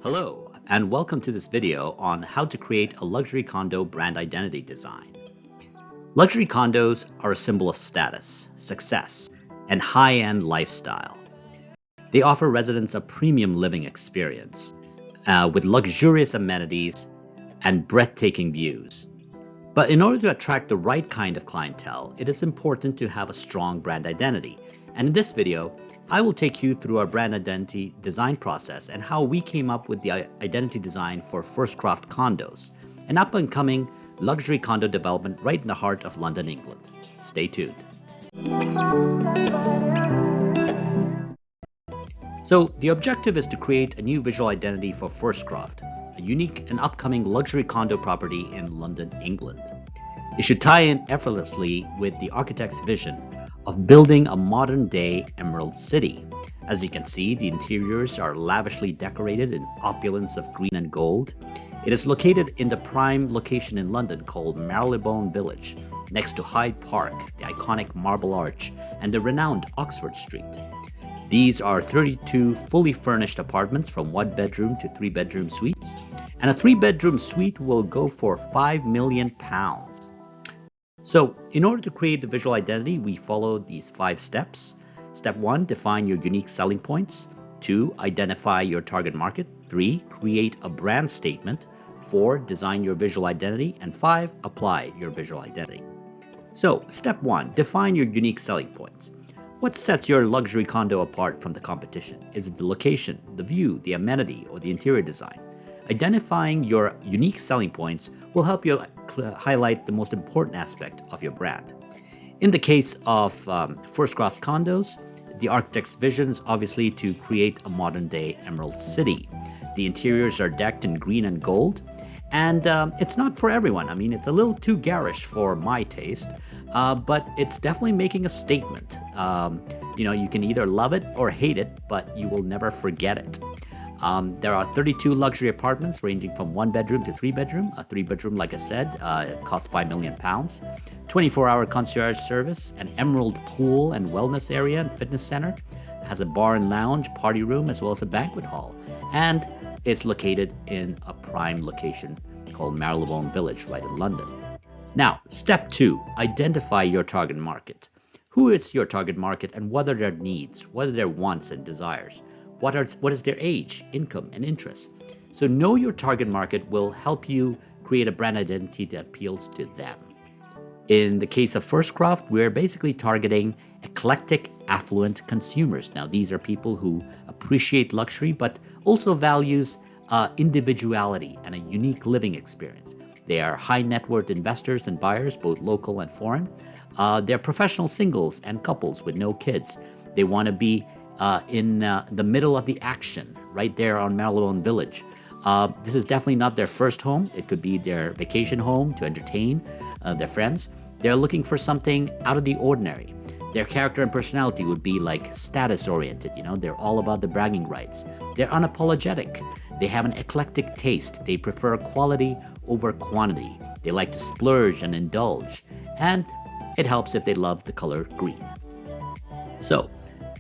Hello, and welcome to this video on how to create a luxury condo brand identity design. Luxury condos are a symbol of status, success, and high-end lifestyle. They offer residents a premium living experience with luxurious amenities and breathtaking views. But in order to attract the right kind of clientele, it is important to have a strong brand identity. And in this video, I will take you through our brand identity design process and how we came up with the identity design for Firstcroft Condos, an up-and-coming luxury condo development right in the heart of London, England. Stay tuned. So the objective is to create a new visual identity for Firstcroft, a unique and upcoming luxury condo property in London, England. It should tie in effortlessly with the architect's vision of building a modern-day Emerald City. As you can see, the interiors are lavishly decorated in opulence of green and gold. It is located in the prime location in London called Marylebone Village, next to Hyde Park, the iconic Marble Arch, and the renowned Oxford Street. These are 32 fully furnished apartments from 1-bedroom to 3-bedroom suites, and a 3-bedroom suite will go for £5 million. So, in order to create the visual identity, we follow these 5 steps. Step 1, define your unique selling points. 2, identify your target market. 3, create a brand statement. 4, design your visual identity. And 5, apply your visual identity. So, step 1, define your unique selling points. What sets your luxury condo apart from the competition? Is it the location, the view, the amenity, or the interior design? Identifying your unique selling points will help you highlight the most important aspect of your brand. In the case of Firstcroft Condos, the architect's vision is obviously to create a modern-day Emerald City. The interiors are decked in green and gold, and it's not for everyone. I mean, it's a little too garish for my taste, but it's definitely making a statement. You can either love it or hate it, but you will never forget it. There are 32 luxury apartments ranging from 1-bedroom to 3-bedroom. A 3-bedroom, like I said, costs £5 million. 24-hour concierge service, an emerald pool and wellness area and fitness center. It has a bar and lounge, party room, as well as a banquet hall. And it's located in a prime location called Marylebone Village, right in London. Now, step 2, identify your target market. Who is your target market and what are their needs? What are their wants and desires? What is their age, income, and interests? So know your target market will help you create a brand identity that appeals to them. In the case of Firstcroft, we're basically targeting eclectic, affluent consumers. Now, these are people who appreciate luxury, but also values individuality and a unique living experience. They are high net worth investors and buyers, both local and foreign. They're professional singles and couples with no kids. They want to be in the middle of the action, right there on Marylebone Village. This is definitely not their first home. It could be their vacation home to entertain their friends. They're looking for something out of the ordinary. Their character and personality would be like status-oriented, they're all about the bragging rights. They're unapologetic. They have an eclectic taste. They prefer quality over quantity. They like to splurge and indulge. And it helps if they love the color green. So,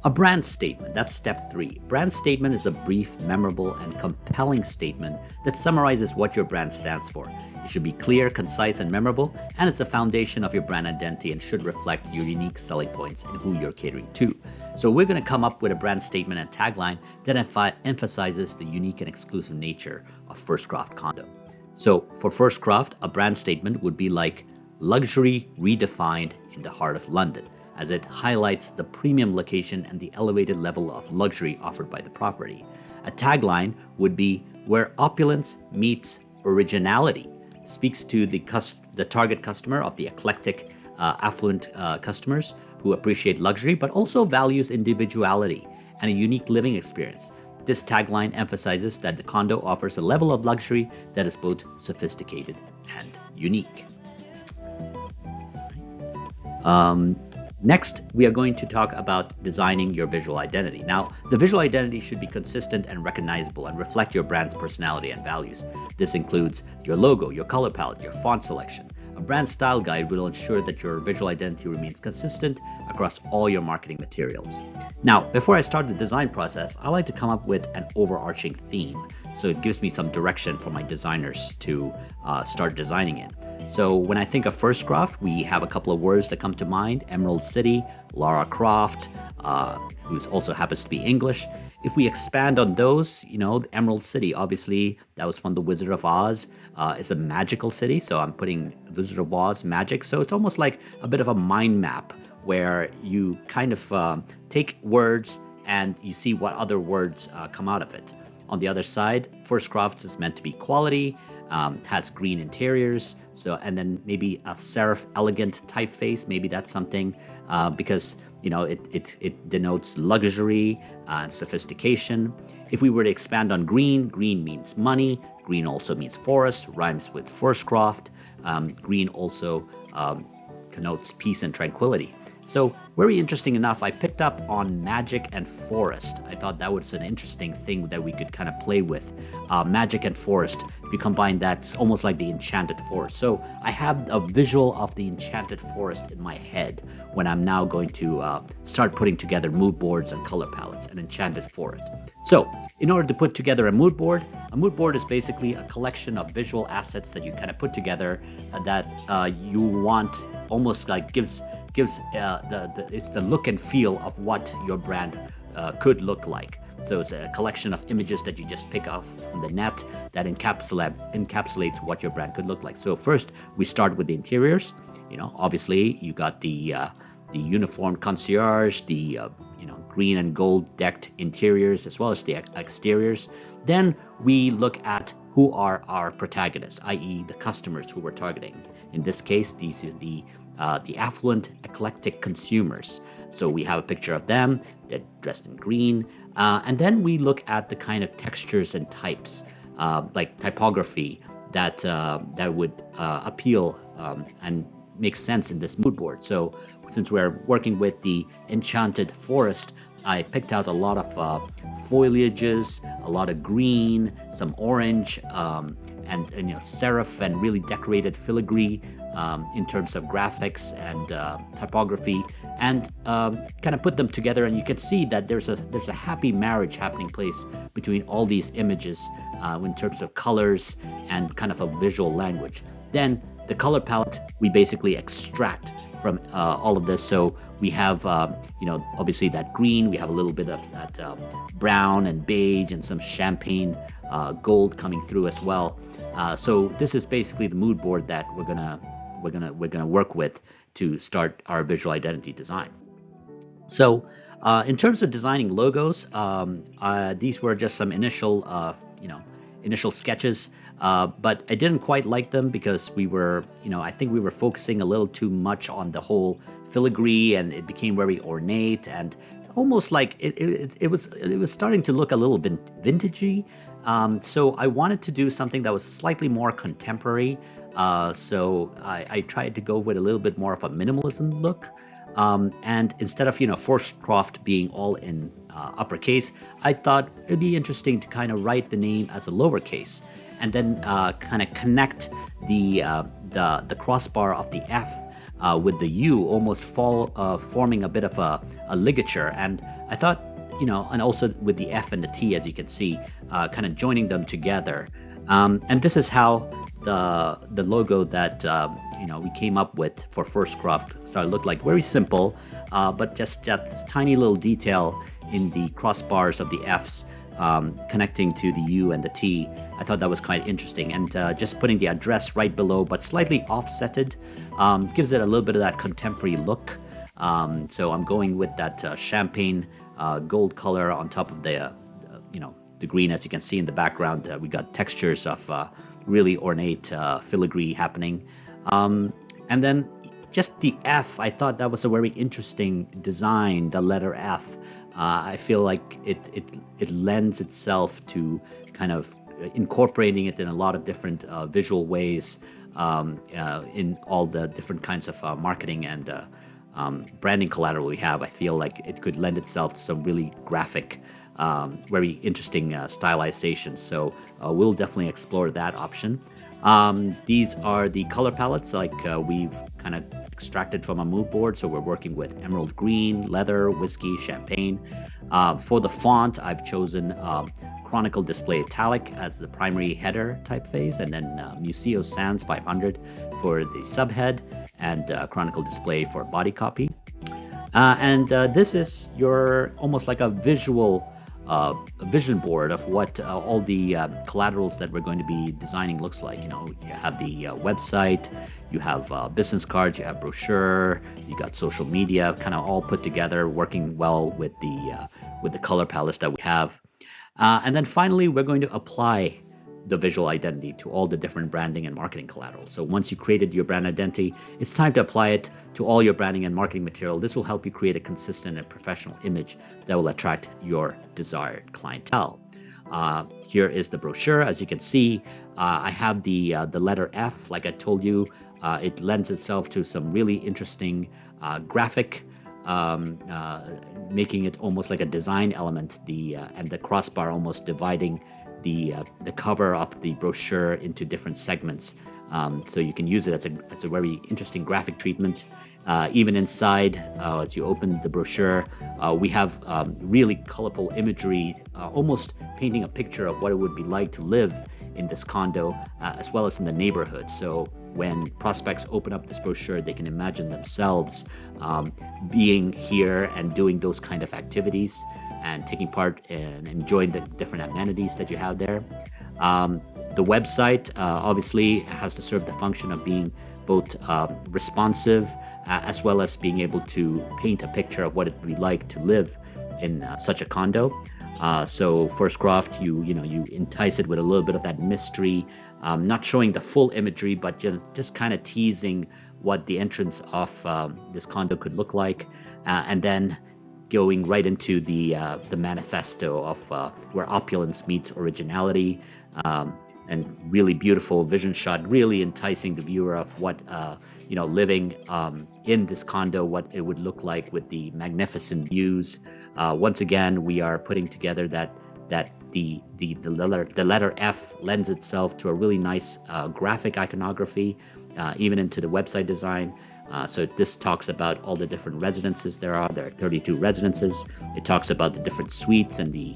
a brand statement, that's step 3. Brand statement is a brief, memorable, and compelling statement that summarizes what your brand stands for. It should be clear, concise, and memorable, and it's the foundation of your brand identity and should reflect your unique selling points and who you're catering to. So we're going to come up with a brand statement and tagline that emphasizes the unique and exclusive nature of Firstcroft Condo. So for Firstcroft, a brand statement would be like luxury redefined in the heart of London, as it highlights the premium location and the elevated level of luxury offered by the property. A tagline would be where opulence meets originality, speaks to the target customer of the eclectic, affluent customers who appreciate luxury but also values individuality and a unique living experience. This tagline emphasizes that the condo offers a level of luxury that is both sophisticated and unique. Next, we are going to talk about designing your visual identity. Now, the visual identity should be consistent and recognizable and reflect your brand's personality and values. This includes your logo, your color palette, your font selection. A A brand style guide will ensure that your visual identity remains consistent across all your marketing materials. Now, before I start the design process, I like to come up with an overarching theme, so it gives me some direction for my designers to start designing in. So when I think of First Craft, we have a couple of words that come to mind: Emerald City, Lara Croft, who also happens to be English. If we expand on those, the Emerald City, obviously that was from the Wizard of Oz. It's a magical city, so I'm putting Wizard of Oz magic. So it's almost like a bit of a mind map where you kind of take words and you see what other words come out of it. On the other side, First Craft is meant to be quality, has green interiors, and then maybe a serif elegant typeface. Maybe that's something because it denotes luxury and sophistication. If we were to expand on green, green means money. Green also means forest, rhymes with First Craft. Green also connotes peace and tranquility. So very interesting enough, I picked up on magic and forest. I thought that was an interesting thing that we could kind of play with. Magic and forest, if you combine that, it's almost like the enchanted forest. So I have a visual of the enchanted forest in my head when I'm now going to start putting together mood boards and color palettes, an enchanted forest. So in order to put together a mood board is basically a collection of visual assets that you kind of put together that you want, almost like gives it's the look and feel of what your brand could look like. So it's a collection of images that you just pick off from the net that encapsulates what your brand could look like. So first we start with the interiors. Obviously you got the uniform concierge, the green and gold decked interiors, as well as the exteriors. Then we look at who are our protagonists, i.e. the customers who we're targeting. In this case, these is the affluent, eclectic consumers. So we have a picture of them. They're dressed in green. And then we look at the kind of textures and types, like typography, that would appeal and make sense in this mood board. So since we're working with the enchanted forest, I picked out a lot of foliages, a lot of green, some orange, and serif and really decorated filigree in terms of graphics and typography, and kind of put them together, and you can see that there's a happy marriage happening place between all these images in terms of colors and kind of a visual language. Then the color palette we basically extract from all of this. So we have obviously that green, we have a little bit of that brown and beige and some champagne gold coming through as well. So this is basically the mood board that we're gonna work with to start our visual identity design. So in terms of designing logos, these were just some initial sketches, but I didn't quite like them because we were, I think we were focusing a little too much on the whole filigree, and it became very ornate and almost like it was starting to look a little bit vintagey. So I wanted to do something that was slightly more contemporary. So I tried to go with a little bit more of a minimalism look. And instead of First Craft being all in uppercase, I thought it'd be interesting to kind of write the name as a lowercase, and then kind of connect the crossbar of the F with the U, almost forming a bit of a ligature. And I thought, and also with the F and the T, as you can see, kind of joining them together. And this is how the logo that we came up with for First Craft started to look like. Very simple, but just that tiny little detail in the crossbars of the Fs connecting to the U and the T. I thought that was quite interesting, and just putting the address right below, but slightly offsetted, gives it a little bit of that contemporary look. So I'm going with that champagne gold color on top of the green. As you can see in the background, we got textures of really ornate filigree happening. And then just the F, I thought that was a very interesting design, the letter F. I feel like it lends itself to kind of incorporating it in a lot of different visual ways in all the different kinds of marketing and branding collateral we have. I feel like it could lend itself to some really graphic very interesting stylization. So we'll definitely explore that option. These are the color palettes like we've kind of extracted from a mood board. So we're working with emerald green, leather, whiskey, champagne. For the font, I've chosen Chronicle Display Italic as the primary header typeface, and then Museo Sans 500 for the subhead, and Chronicle Display for body copy. This is your almost like a visual vision board of what all the collaterals that we're going to be designing looks like. You know, you have the website, you have business cards, you have brochure, you got social media, kind of all put together, working well with the color palettes that we have. And then finally, we're going to apply the visual identity to all the different branding and marketing collateral. So once you created your brand identity, it's time to apply it to all your branding and marketing material. This will help you create a consistent and professional image that will attract your desired clientele. Here is the brochure. As you can see, I have the letter F. Like I told you, it lends itself to some really interesting graphic, making it almost like a design element. And the crossbar almost dividing the cover of the brochure into different segments, so you can use it as a very interesting graphic treatment. Even inside, as you open the brochure, we have really colorful imagery, almost painting a picture of what it would be like to live in this condo, as well as in the neighborhood. So when prospects open up this brochure, they can imagine themselves being here and doing those kind of activities and taking part and enjoying the different amenities that you have there. The website obviously has to serve the function of being both responsive as well as being able to paint a picture of what it would be like to live in such a condo. So Firstcroft, you entice it with a little bit of that mystery, not showing the full imagery, but just kind of teasing what the entrance of this condo could look like, and then going right into the manifesto of where opulence meets originality, and really beautiful vision shot, really enticing the viewer of what living in this condo, what it would look like with the magnificent views. Once again, we are putting together that the letter F lends itself to a really nice graphic iconography, even into the website design. So this talks about all the different residences there are. There are 32 residences. It talks about the different suites and the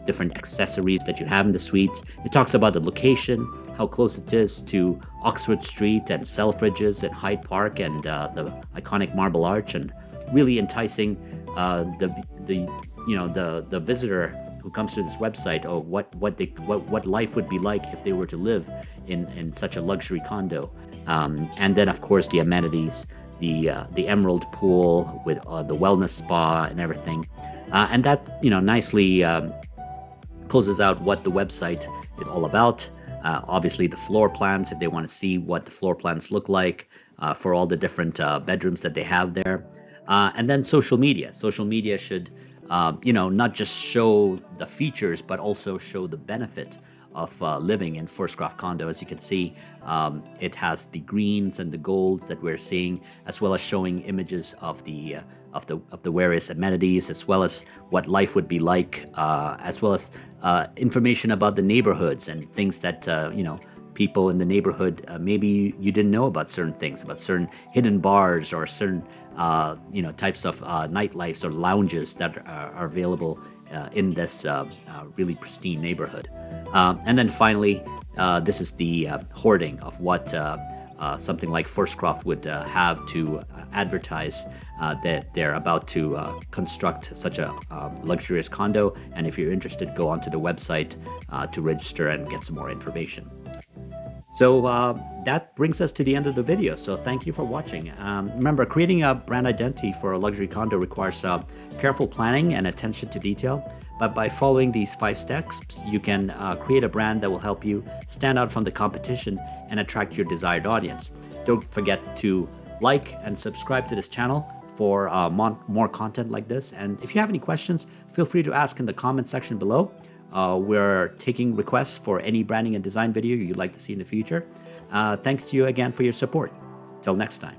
different accessories that you have in the suites. It talks about the location, how close it is to Oxford Street and Selfridges and Hyde Park and the iconic Marble Arch, and really enticing the visitor who comes to this website, or what life would be like if they were to live in such a luxury condo. And then of course the amenities, the emerald pool with the wellness spa and everything, and that nicely closes out what the website is all about. Obviously the floor plans, if they want to see what the floor plans look like for all the different bedrooms that they have there. And then social media should not just show the features, but also show the benefit of living in Firstcroft condo. As you can see, it has the greens and the golds that we're seeing, as well as showing images of the various amenities, as well as what life would be like, as well as information about the neighborhoods and things that people in the neighborhood maybe you didn't know about, certain things, about certain hidden bars or certain types of nightlights or lounges that are available in this really pristine neighborhood. And then finally, this is the hoarding of what something like Firstcroft would have to advertise that they're about to construct such a luxurious condo. And if you're interested, go onto the website to register and get some more information. So that brings us to the end of the video. So thank you for watching. Remember, creating a brand identity for a luxury condo requires careful planning and attention to detail. But by following these 5 steps, you can create a brand that will help you stand out from the competition and attract your desired audience. Don't forget to like and subscribe to this channel for more content like this. And if you have any questions, feel free to ask in the comment section below. We're taking requests for any branding and design video you'd like to see in the future. Thanks to you again for your support. Till next time.